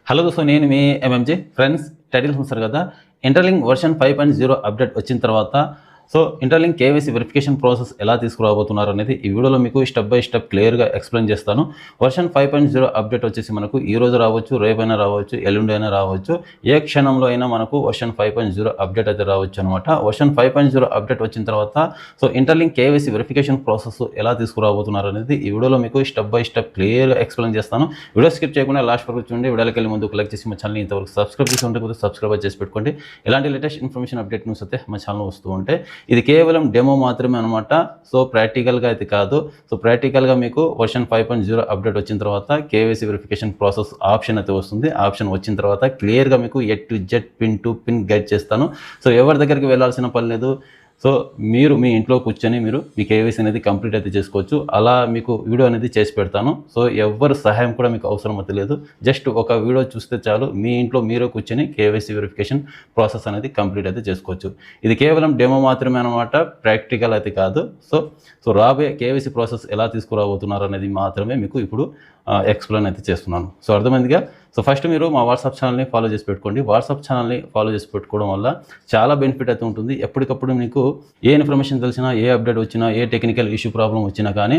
Hello దోస్తు, నేను మీ MMJ friends. Title చూస్తారు కదా, ఇంటర్లింక్ వర్షన్ 5.0 అప్డేట్ వచ్చిన తర్వాత ఇంటర్లింక్ కేవైసీ వెరిఫికేషన్ ప్రాసెస్ ఎలా తీసుకురాబోతున్నారు అనేది ఈ వీడియోలో మీకు స్టెప్ బై స్టెప్ క్లియర్గా ఎక్స్ప్లెయిన్ చేస్తాను. వర్షన్ 5.0 అప్డేట్ వచ్చేసి మనకు ఈ రోజు రావచ్చు, రేపైనా రావచ్చు, ఎల్లుండి అయినా రావచ్చు. ఏ క్షణంలో అయినా మనకు వర్షన్ 5.0 అప్డేట్ అయితే రావచ్చు అనమాట. వర్షన్ 5.0 అప్డేట్ వచ్చిన తర్వాత ఇంటర్లింక్ కేవైసీ వెరిఫికేషన్ ప్రాసెస్ ఎలా తీసుకురాబోతున్నారు అనేది ఈ వీడియోలో మీకు స్టెప్ బై స్టెప్ క్లియర్గా ఎక్స్ప్లెయిన్ చేస్తాను. వీడియో స్కిప్ చేయకుండా లాస్ట్ వరకు చూడండి. వీడియోకి వెళ్ళి ముందుకు లైక్ చేసి మా ఛానల్ని ఇంతవరకు సబ్స్క్రైబ్ చేసి ఉంటే సబ్స్క్రైబ్ చేసి పెట్టుకోండి. ఇలాంటి లేటెస్ట్ ఇన్ఫర్మేషన్ అప్డేట్ న్యూస్ అయితే మా ఛానల్ వస్తూ ఉంటాయి. ఇది కేవలం డెమో మాత్రమే అనమాట. ప్రాక్టికల్గా అయితే కాదు. ప్రాక్టికల్గా మీకు వర్షన్ 5.0 అప్డేట్ వచ్చిన తర్వాత కేవైసీ వెరిఫికేషన్ ప్రాసెస్ ఆప్షన్ అయితే వస్తుంది. ఆప్షన్ వచ్చిన తర్వాత క్లియర్గా మీకు A to Z pin to pin guide చేస్తాను. ఎవరి దగ్గరికి వెళ్ళాల్సిన పని లేదు. మీరు మీ ఇంట్లో కూర్చొని మీరు మీ కేవైసీ అనేది కంప్లీట్ అయితే చేసుకోవచ్చు. అలా మీకు వీడియో అనేది చేసి పెడతాను. ఎవరి సహాయం కూడా మీకు అవసరం అయితే లేదు. జస్ట్ ఒక వీడియో చూస్తే చాలు, మీ ఇంట్లో మీరు కూర్చొని కేవైసీ వెరిఫికేషన్ ప్రాసెస్ అనేది కంప్లీట్ అయితే చేసుకోవచ్చు. ఇది కేవలం డెమో మాత్రమే అనమాట, ప్రాక్టికల్ అయితే కాదు. రాబోయే కేవైసీ ప్రాసెస్ ఎలా తీసుకురాబోతున్నారు అనేది మాత్రమే మీకు ఇప్పుడు ఎక్స్ప్లెయిన్ అయితే చేస్తున్నాను. అర్థమైందిగా. ఫస్ట్ మీరు మా వాట్సాప్ ఛానల్ని ఫాలో చేసి పెట్టుకోండి. వాట్సాప్ ఛానల్ని ఫాలో చేసి పెట్టుకోవడం వల్ల చాలా బెనిఫిట్ అయితే ఉంటుంది. ఎప్పటికప్పుడు మీకు ఏ ఇన్ఫర్మేషన్ తెలిసినా, ఏ అప్డేట్ వచ్చినా, ఏ టెక్నికల్ ఇష్యూ ప్రాబ్లం వచ్చినా కానీ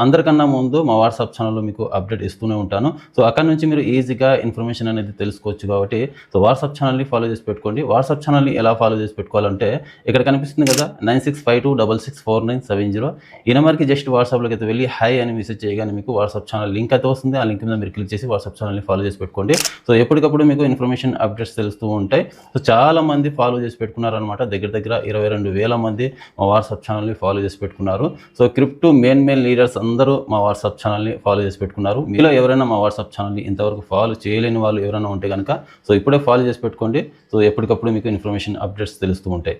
అందరికన్నా ముందు మా వాట్సాప్ ఛానల్లో మీకు అప్డేట్ ఇస్తూనే ఉంటాను. అక్కడ నుంచి మీరు ఈజీగా ఇన్ఫర్మేషన్ అనేది తెలుసుకోవచ్చు. కాబట్టి వాట్సాప్ ఛానల్ని ఫాలో చేసి పెట్టుకోండి. వాట్సాప్ ఛానల్ని ఎలా ఫాలో చేసి పెట్టుకోవాలంటే ఇక్కడ కనిపిస్తుంది కదా, 9652664970. ఈ నెంబర్కి జస్ట్ వాట్సాప్లోకి అయితే వెళ్ళి హై అని మెసేజ్ చేయగానే మీకు వాట్సాప్ ఛానల్ లింక్ అయితే వస్తుంది. ఆ లింక్ మీద మీరు క్లిక్ చేసి వాట్సాప్ ఛానల్ని ఫాలో చేసి పెట్టుకోండి. ఎప్పటికప్పుడు మీకు ఇన్ఫర్మేషన్ అప్డేట్స్ తెలుస్తూ ఉంటాయి. చాలా మంది ఫాలో చేసి పెట్టుకున్నారనమాట. దగ్గర 22,000 మంది మా వాట్సాప్ ఛానల్ని ఫాలో చేసి పెట్టుకున్నారు. క్రిప్టో మెయిన్ లీడర్స్ అందరూ మా వాట్సాప్ ఛానల్ని ఫాలో చేసి పెట్టుకున్నారు. మీలో ఎవరైనా మా వాట్సాప్ ఛానల్ని ఇంతవరకు ఫాలో చేయలేని వాళ్ళు ఎవరైనా ఉంటే కనుక ఇప్పుడే ఫాలో చేసి పెట్టుకోండి. ఎప్పటికప్పుడు మీకు ఇన్ఫర్మేషన్ అప్డేట్స్ తెలుస్తూ ఉంటాయి.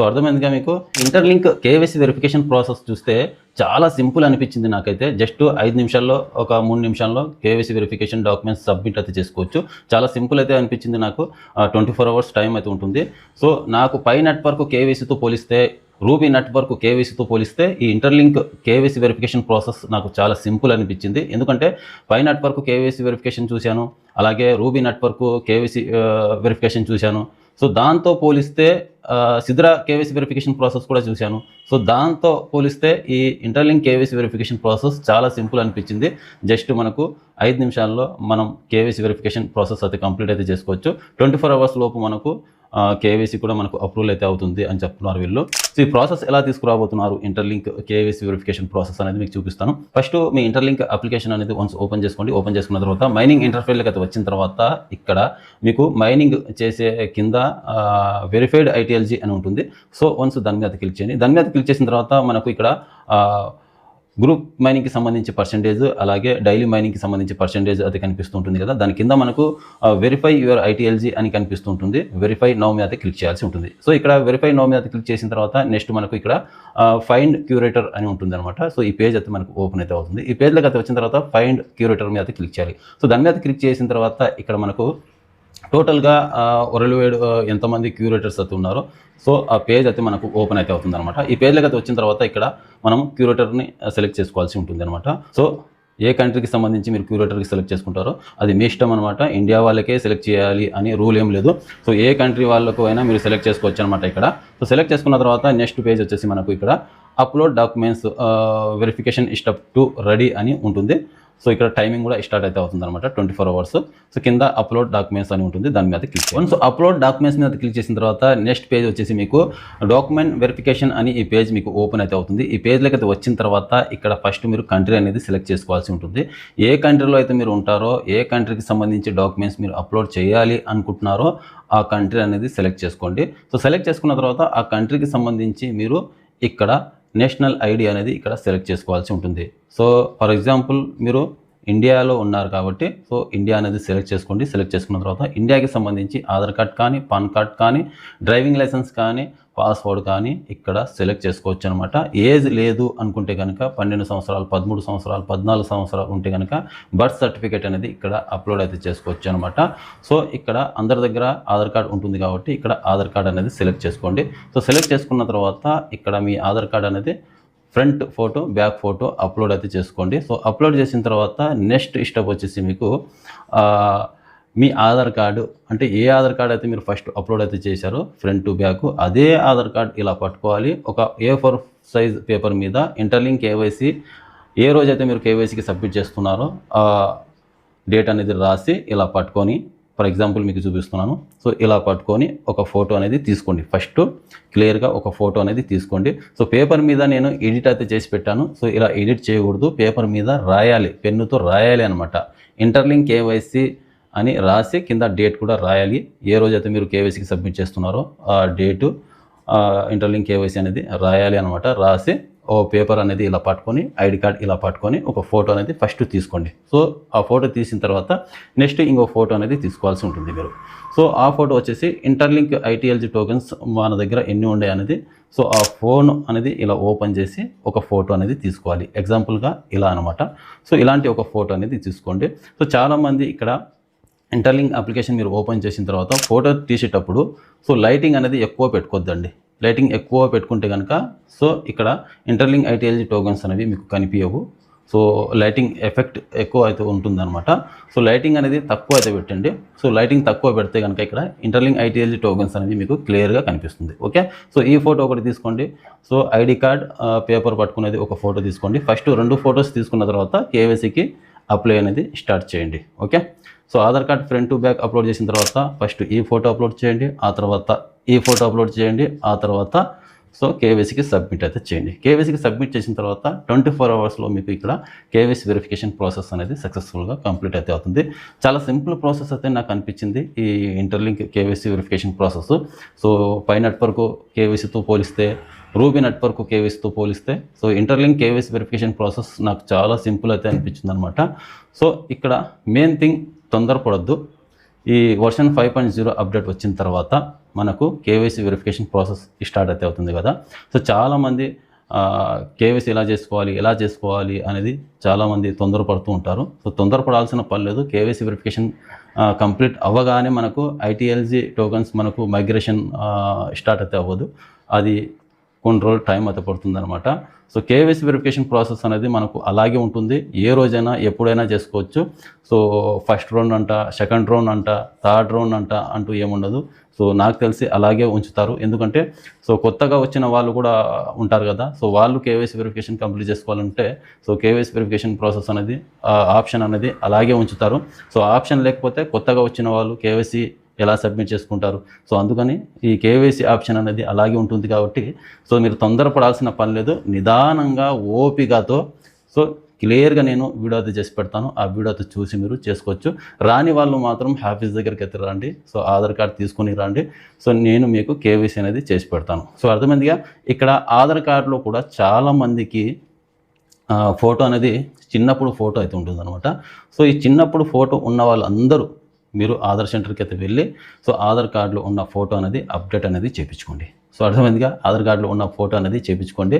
అర్థమైందిగా మీకు. ఇంటర్లింక్ కేవైసీ వెరిఫికేషన్ ప్రాసెస్ చూస్తే చాలా సింపుల్ అనిపించింది నాకైతే. జస్ట్ 5 నిమిషాల్లో, ఒక 3 నిమిషాల్లో కేవైసీ వెరిఫికేషన్ డాక్యుమెంట్స్ సబ్మిట్ అయితే చేసుకోవచ్చు. చాలా సింపుల్ అయితే అనిపించింది నాకు. 24 అవర్స్ టైం అయితే ఉంటుంది. నాకు పై నెట్వర్క్ కేవైసీతో పోలిస్తే, రూబీ నెట్వర్క్ కేవైసీతో పోలిస్తే ఈ ఇంటర్లింక్ కేవైసీ వెరిఫికేషన్ ప్రాసెస్ నాకు చాలా సింపుల్ అనిపించింది. ఎందుకంటే పై నెట్వర్క్ కేవైసీ వెరిఫికేషన్ చూశాను, అలాగే రూబీ నెట్వర్క్ కేవైసీ వెరిఫికేషన్ చూశాను. దాంతో పోలిస్తే సిద్రా కేవైసీ వెరిఫికేషన్ ప్రాసెస్ కూడా చూశాను. దాంతో పోలిస్తే ఈ ఇంటర్లింక్ కేవైసీ వెరిఫికేషన్ ప్రాసెస్ చాలా సింపుల్ అనిపించింది. జస్ట్ మనకు 5 నిమిషాల్లో మనం కేవైసీ వెరిఫికేషన్ ప్రాసెస్ అయితే కంప్లీట్ అయితే చేసుకోవచ్చు. 24 అవర్స్ లోపు మనకు కేవైసీ కూడా మనకు అప్రూవల్ అయితే అవుతుంది అని చెప్తున్నారు వీళ్ళు. ఈ ప్రాసెస్ ఎలా తీసుకురాబోతున్నారు ఇంటర్లింక్ కేవైసీ వెరిఫికేషన్ ప్రాసెస్ అనేది మీకు చూపిస్తాను. ఫస్ట్ మీ ఇంటర్లింక్ అప్లికేషన్ అనేది వన్స్ ఓపెన్ చేసుకోండి. ఓపెన్ చేసుకున్న తర్వాత మైనింగ్ ఇంటర్ఫేస్లోకి అయితే వచ్చిన తర్వాత ఇక్కడ మీకు మైనింగ్ చేసే కింద వెరిఫైడ్ ఐటీఎల్జీ అని ఉంటుంది. వన్స్ దాని మీద క్లిక్ చేయండి. దాని మీద క్లిక్ చేసిన తర్వాత మనకు ఇక్కడ గ్రూప్ మైనింగ్కి సంబంధించి పర్సెంటేజ్, అలాగే డైలీ మైనింగ్కి సంబంధించి పర్సెంటేజ్ అది కనిపిస్తుంటుంది కదా. దాని కింద మనకు వెరిఫై యువర్ ఐటీఎల్జీ అని కనిపిస్తుంటుంది. వెరిఫై నౌ మీద క్లిక్ చేయాల్సి ఉంటుంది. ఇక్కడ వెరిఫై నౌ మీద క్లిక్ చేసిన తర్వాత నెక్స్ట్ మనకు ఇక్కడ ఫైండ్ క్యూరేటర్ అని ఉంటుంది అనమాట. ఈ పేజ్ అయితే మనకు ఓపెన్ అయితే అవుతుంది. ఈ పేజ్లోకి అయితే వచ్చిన తర్వాత ఫైండ్ క్యూరేటర్ మీద క్లిక్ చేయాలి. దాని మీద క్లిక్ చేసిన తర్వాత ఇక్కడ మనకు టోటల్గా వరల్డ్ ఎంతమంది క్యూరేటర్స్ అయితే ఉన్నారో ఆ పేజ్ అయితే మనకు ఓపెన్ అయితే అవుతుంది అనమాట. ఈ పేజ్లోకి అయితే వచ్చిన తర్వాత ఇక్కడ మనం క్యూరేటర్ని సెలెక్ట్ చేసుకోవాల్సి ఉంటుంది అనమాట. ఏ కంట్రీకి సంబంధించి మీరు క్యూరేటర్కి సెలెక్ట్ చేసుకుంటారో అది మీ ఇష్టం అనమాట. ఇండియా వాళ్ళకే సెలెక్ట్ చేయాలి అని రూల్ ఏం లేదు. ఏ కంట్రీ వాళ్ళకు అయినా మీరు సెలెక్ట్ చేసుకోవచ్చు అనమాట ఇక్కడ. సెలెక్ట్ చేసుకున్న తర్వాత నెక్స్ట్ పేజ్ వచ్చేసి మనకు ఇక్కడ upload documents verification step 2 ready అని ఉంటుంది. ఇక్కడ టైమింగ్ కూడా స్టార్ట్ అయితే అవుతుంది అనమాట, 24 అవర్స్. కింద అప్లోడ్ డాక్యుమెంట్స్ అని ఉంటుంది, దాని మీద క్లిక్ చేయండి. అప్లోడ్ డాక్యుమెంట్స్ మీద క్లిక్ చేసిన తర్వాత నెక్స్ట్ పేజ్ వచ్చేసి మీకు డాక్యుమెంట్ వెరిఫికేషన్ అని ఈ పేజ్ మీకు ఓపెన్ అయితే అవుతుంది. ఈ పేజ్లోకి అయితే వచ్చిన తర్వాత ఇక్కడ ఫస్ట్ మీరు కంట్రీ అనేది సెలెక్ట్ చేసుకోవాల్సి ఉంటుంది. ఏ కంట్రీలో అయితే మీరు ఉంటారో, ఏ కంట్రీకి సంబంధించి డాక్యుమెంట్స్ మీరు అప్లోడ్ చేయాలి అనుకుంటున్నారో ఆ కంట్రీ అనేది సెలెక్ట్ చేసుకోండి. సెలెక్ట్ చేసుకున్న తర్వాత ఆ కంట్రీకి సంబంధించి మీరు ఇక్కడ నేషనల్ ఐడి అనేది ఇక్కడ సెలెక్ట్ చేసుకోవాల్సి ఉంటుంది. ఫర్ ఎగ్జాంపుల్ మీరు ఇండియాలో ఉన్నారు కాబట్టి ఇండియా అనేది సెలెక్ట్ చేసుకోండి. సెలెక్ట్ చేసుకున్న తర్వాత ఇండియాకి సంబంధించి ఆధార్ కార్డ్ కానీ, పాన్ కార్డ్ కానీ, డ్రైవింగ్ లైసెన్స్ కానీ, పాస్వర్డ్ కానీ ఇక్కడ సెలెక్ట్ చేసుకోవచ్చు అనమాట. ఏజ్ లేదు అనుకుంటే కనుక 12 సంవత్సరాలు, 13 సంవత్సరాలు, 14 సంవత్సరాలు ఉంటే కనుక బర్త్ సర్టిఫికేట్ అనేది ఇక్కడ అప్లోడ్ అయితే చేసుకోవచ్చు అనమాట. ఇక్కడ అందరి దగ్గర ఆధార్ కార్డ్ ఉంటుంది కాబట్టి ఇక్కడ ఆధార్ కార్డ్ అనేది సెలెక్ట్ చేసుకోండి. సెలెక్ట్ చేసుకున్న తర్వాత ఇక్కడ మీ ఆధార్ కార్డ్ అనేది front photo, back photo upload అయితే చేసుకోండి. అప్లోడ్ చేసిన తర్వాత నెక్స్ట్ స్టెప్ వచ్చేసి మీకు మీ ఆధార్ కార్డు అంటే ఏ ఆధార్ కార్డు అయితే మీరు ఫస్ట్ అప్లోడ్ అయితే చేశారో ఫ్రంట్ టు బ్యాక్ అదే ఆధార్ కార్డు ఇలా పట్టుకోవాలి. ఒక A4 సైజ్ పేపర్ మీద ఇంటర్లింక్ కేవైసీ ఏ రోజైతే మీరు కేవైసీకి సబ్మిట్ చేస్తున్నారో ఆ డేట్ అనేది రాసి ఇలా పట్టుకొని, ఫర్ ఎగ్జాంపుల్ మీకు చూపిస్తున్నాను. సో ఇలా పట్టుకొని ఒక ఫోటో అనేది తీసుకోండి. ఫస్ట్ క్లియర్గా ఒక ఫోటో అనేది తీసుకోండి. సో పేపర్ మీద నేను ఎడిట్ అయితే చేసి పెట్టాను. సో ఇలా ఎడిట్ చేయకూడదు, పేపర్ మీద రాయాలి, పెన్నుతో రాయాలి అనమాట. ఇంటర్లింక్ కేవైసీ అని రాసి కింద డేట్ కూడా రాయాలి. ఏ రోజైతే మీరు కేవైసీకి సబ్మిట్ చేస్తున్నారో ఆ డేటు ఇంటర్లింక్ కేవైసీ అనేది రాయాలి అనమాట. రాసి ఓ పేపర్ అనేది ఇలా పట్టుకొని, ఐడి కార్డ్ ఇలా పట్టుకొని ఒక ఫోటో అనేది ఫస్ట్ తీసుకోండి. సో ఆ ఫోటో తీసిన తర్వాత నెక్స్ట్ ఇంకో ఫోటో అనేది తీసుకోవాల్సి ఉంటుంది మీరు. సో ఆ ఫోటో వచ్చేసి ఇంటర్లింక్ ITLG టోకెన్స్ మన దగ్గర ఎన్ని ఉన్నాయి అనేది, సో ఆ ఫోన్ అనేది ఇలా ఓపెన్ చేసి ఒక ఫోటో అనేది తీసుకోవాలి. ఎగ్జాంపుల్గా ఇలా అనమాట. సో ఇలాంటి ఒక ఫోటో అనేది తీసుకోండి. సో చాలామంది ఇక్కడ ఇంటర్లింక్ అప్లికేషన్ మీరు ఓపెన్ చేసిన తర్వాత ఫోటో తీసేటప్పుడు సో లైటింగ్ అనేది ఎక్కువ పెట్టుకోవద్దండి. లైటింగ్ ఎక్కువ పెట్టుకుంటే కనుక సో ఇక్కడ ఇంటర్లింక్ ITLG టోకెన్స్ అనేవి మీకు కనిపించవు. సో లైటింగ్ ఎఫెక్ట్ ఎక్కువ అయితే ఉంటుందన్నమాట. సో లైటింగ్ అనేది తక్కువ అయితే పెట్టండి. సో లైటింగ్ తక్కువ పెడితే కనుక ఇక్కడ ఇంటర్లింక్ ITLG టోకెన్స్ అనేవి మీకు క్లియర్గా కనిపిస్తుంది. ఓకే, సో ఈ ఫోటో ఒకటి తీసుకోండి. సో ఐడి కార్డ్ పేపర్ పట్టుకునేది ఒక ఫోటో తీసుకోండి. ఫస్ట్ 2 ఫొటోస్ తీసుకున్న తర్వాత కేవైసీకి అప్లై అనేది స్టార్ట్ చేయండి. Okay, so Aadhaar card front to back upload చేసిన తర్వాత ఫస్ట్ ఈ ఫోటో అప్లోడ్ చేయండి, ఆ తర్వాత ఈ ఫోటో అప్లోడ్ చేయండి, ఆ తర్వాత సో కేవైసీకి సబ్మిట్ అయితే చేయండి. కేవైసీకి సబ్మిట్ చేసిన తర్వాత 24 అవర్స్లో మీకు ఇక్కడ కేవైసీ వెరిఫికేషన్ ప్రాసెస్ అనేది సక్సెస్ఫుల్గా కంప్లీట్ అయితే అవుతుంది. చాలా సింపుల్ ప్రాసెస్ అయితే నాకు అనిపించింది ఈ Interlink KYC verification process. So Pi network కేవైసీతో పోలిస్తే, రూబీ నెట్వర్క్ కేవైసీతో పోలిస్తే so Interlink KYC verification process నాకు చాలా సింపుల్ అయితే అనిపించింది అనమాట. సో ఇక్కడ మెయిన్ థింగ్ తొందరపడద్దు. ఈ వర్షన్ 5.0 అప్డేట్ వచ్చిన తర్వాత మనకు కేవైసీ వెరిఫికేషన్ ప్రాసెస్ స్టార్ట్ అయితే అవుతుంది కదా. సో చాలామంది కేవైసీ ఎలా చేసుకోవాలి అనేది చాలామంది తొందరపడుతూ ఉంటారు. సో తొందరపడాల్సిన పని లేదు. కేవైసీ వెరిఫికేషన్ కంప్లీట్ అవ్వగానే మనకు ITLG టోకన్స్ మనకు మైగ్రేషన్ స్టార్ట్ అయితే అవ్వదు. అది కొన్ని రోజులు టైం అయితే పడుతుందన్నమాట. సో కేవైసీ వెరిఫికేషన్ ప్రాసెస్ అనేది మనకు అలాగే ఉంటుంది. ఏ రోజైనా ఎప్పుడైనా చేసుకోవచ్చు. సో ఫస్ట్ రౌండ్ అంట, సెకండ్ రౌండ్ అంట, థర్డ్ రౌండ్ అంట అంటూ ఏముండదు. సో నాకు తెలిసి అలాగే ఉంచుతారు. ఎందుకంటే సో కొత్తగా వచ్చిన వాళ్ళు కూడా ఉంటారు కదా. సో వాళ్ళు కేవైసీ వెరిఫికేషన్ కంప్లీట్ చేసుకోవాలంటే సో కేవైసీ వెరిఫికేషన్ ప్రాసెస్ అనేది ఆప్షన్ అనేది అలాగే ఉంచుతారు. సో ఆప్షన్ లేకపోతే కొత్తగా వచ్చిన వాళ్ళు కేవైసీ ఎలా సబ్మిట్ చేసుకుంటారు. సో అందుకని ఈ కేవైసీ ఆప్షన్ అనేది అలాగే ఉంటుంది కాబట్టి సో మీరు తొందరపడాల్సిన పని లేదు. నిదానంగా ఓపికతో సో క్లియర్గా నేను వీడియో అయితే చేసి పెడతాను. ఆ వీడియో అయితే చూసి మీరు చేసుకోవచ్చు. రాని వాళ్ళు మాత్రం ఆఫీస్ దగ్గరికి అయితే రండి. సో ఆధార్ కార్డ్ తీసుకొని రండి. సో నేను మీకు కేవైసీ అనేది చేసి పెడతాను. సో అర్థమైందిగా. ఇక్కడ ఆధార్ కార్డులో కూడా చాలామందికి ఫోటో అనేది చిన్నప్పుడు ఫోటో అయితే ఉంటుందన్నమాట. సో ఈ చిన్నప్పుడు ఫోటో ఉన్న వాళ్ళందరూ మీరు ఆధార్ సెంటర్కి అయితే వెళ్ళి సో ఆధార్ కార్డులో ఉన్న ఫోటో అనేది అప్డేట్ అనేది చేయించుకోండి. సో అర్థమైందిగా. ఆధార్ కార్డులో ఉన్న ఫోటో అనేది చేయించుకోండి.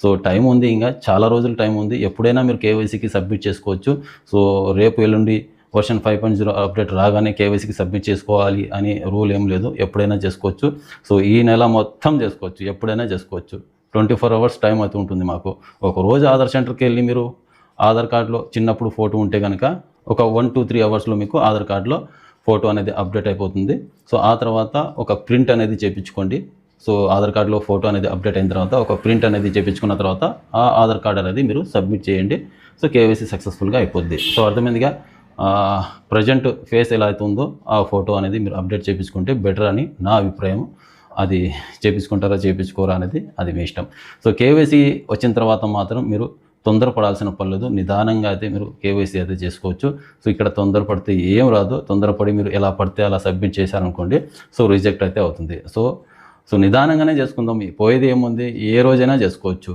సో టైం ఉంది, ఇంకా చాలా రోజులు టైం ఉంది. ఎప్పుడైనా మీరు కేవైసీకి సబ్మిట్ చేసుకోవచ్చు. సో రేపు ఎల్లుండి వర్షన్ 5.0 అప్డేట్ రాగానే కేవైసీకి సబ్మిట్ చేసుకోవాలి అని రూల్ ఏం లేదు. ఎప్పుడైనా చేసుకోవచ్చు. సో ఈ నెల మొత్తం చేసుకోవచ్చు, ఎప్పుడైనా చేసుకోవచ్చు. 24 అవర్స్ టైం అయితే ఉంటుంది మాకు. ఒకరోజు ఆధార్ సెంటర్కి వెళ్ళి మీరు ఆధార్ కార్డులో చిన్నప్పుడు ఫోటో ఉంటే కనుక ఒక 1-2-3 అవర్స్లో మీకు ఆధార్ కార్డులో ఫోటో అనేది అప్డేట్ అయిపోతుంది. సో ఆ తర్వాత ఒక ప్రింట్ అనేది చేయించుకోండి. సో ఆధార్ కార్డులో ఫోటో అనేది అప్డేట్ అయిన తర్వాత ఒక ప్రింట్ అనేది చేయించుకున్న తర్వాత ఆ ఆధార్ కార్డ్ అనేది మీరు సబ్మిట్ చేయండి. సో కేవైసీ సక్సెస్ఫుల్గా అయిపోద్ది. సో అర్థమైందిగా. ప్రజెంట్ ఫేస్ ఎలా అవుతుందో ఆ ఫోటో అనేది మీరు అప్డేట్ చేయించుకుంటే బెటర్ అని నా అభిప్రాయం. అది చేయించుకుంటారా చేయించుకోరా అనేది అది మీ ఇష్టం. సో కేవైసీ వచ్చిన తర్వాత మాత్రం మీరు తొందరపడాల్సిన పని లేదు. నిదానంగా అయితే మీరు కేవైసీ అయితే చేసుకోవచ్చు. సో ఇక్కడ తొందరపడితే ఏం రాదు. తొందరపడి మీరు ఎలా పడితే అలా సబ్మిట్ చేశారనుకోండి సో రిజెక్ట్ అయితే అవుతుంది. సో నిదానంగానే చేసుకుందాం. పోయేది ఏముంది, ఏ రోజైనా చేసుకోవచ్చు.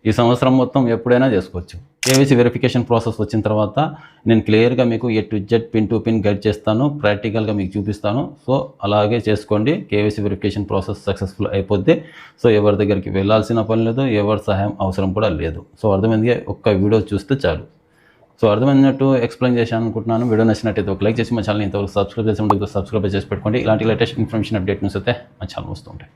ఈ సంవత్సరం మొత్తం ఎప్పుడైనా చేసుకోవచ్చు. కేవైసీ వెరిఫికేషన్ ప్రాసెస్ వచ్చిన తర్వాత నేను క్లియర్గా మీకు A to Z pin to pin guide చేస్తాను, ప్రాక్టికల్గా మీకు చూపిస్తాను. సో అలాగే చేసుకోండి. కేవైసీ వెరిఫికేషన్ ప్రాసెస్ సక్సెస్ఫుల్ అయిపోద్ది. సో ఎవరి దగ్గరికి వెళ్ళాల్సిన పని లేదు, ఎవరి సహాయం అవసరం కూడా లేదు. సో అర్థమైందిగా. ఒక్క వీడియో చూస్తే చాలు. సో అర్థమైనట్టు ఎక్స్ప్లెయిన్ చేశాను అనుకుంటున్నాను. వీడియో నచ్చినట్టయితే ఒక లైక్ చేసి మా ఛానల్ ఇంతవరకు సబ్స్క్రైబ్ చేసి సబ్స్క్రైబ్ చేసి పెట్టుకోండి. ఇలాంటి లేటెస్ట్ ఇన్ఫర్మేషన్ అప్డేట్ న్యూస్ అయితే మా ఛానల్ వస్తూ ఉంటాయి.